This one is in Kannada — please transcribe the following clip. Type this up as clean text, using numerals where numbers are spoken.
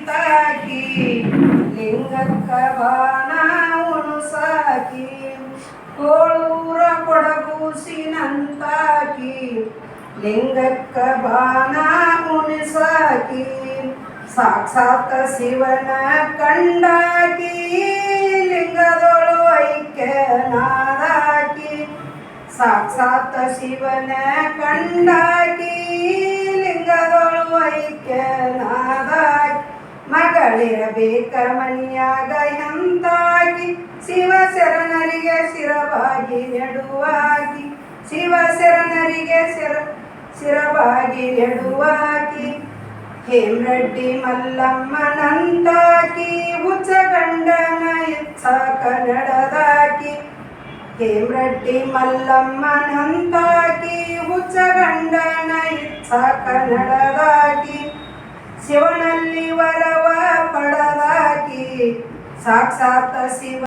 ನಂತಾಕಿ ಲಿಂಗಕ್ಕ ಬಾನ ಉಣಸಾಕಿ ಕೋಳೂರ ಕೊಡಗೂಸಿನಂತಾಕಿ ಲಿಂಗಕ್ಕ ಬಾನ ಉಣಿಸಾಕಿ ಸಾಕ್ಷಾತ್ ಶಿವನ ಕಂಡಾಕಿ ಲಿಂಗದೊಳು ಐಕ್ಯನಾದಾಕಿ ಸಾಕ್ಷಾತ್ ಶಿವನ ಕಂಡಾಕಿ ಲಿಂಗದೊಳು ಐಕ್ಯನಾದಾಕಿ ಮಗಳಿರಬೇಕ ಮನಿಯಾಗ ಎಂತಾಕಿ ಶಿವ ಶರಣರಿಗೆ ಶಿರವಾಗಿ ನೆಡುವಾಗಿ ಶಿವ ಶರಣರಿಗೆ ಶಿರವಾಗಿ ನೆಡುವಾಗಿ ಹೇಮರೆಡ್ಡಿ ಮಲ್ಲಮ್ಮನಂತಾಕಿ ಹುಚ್ಚಗಂಡನ ಇಚ್ಛಾಕ ನಡೆದಾಕಿ ಹೇಮರೆಡ್ಡಿ ಮಲ್ಲಮ್ಮನಂತಾಕಿ ಹುಚ್ಚಗಂಡನ ಇಚ್ಛಾಕ ನಡೆದಾಕಿ ಶಿವನಲ್ಲಿ ವರವ ಪಡೆದಾಕಿ ಸಾಕ್ಷಾತ್ ಶಿವ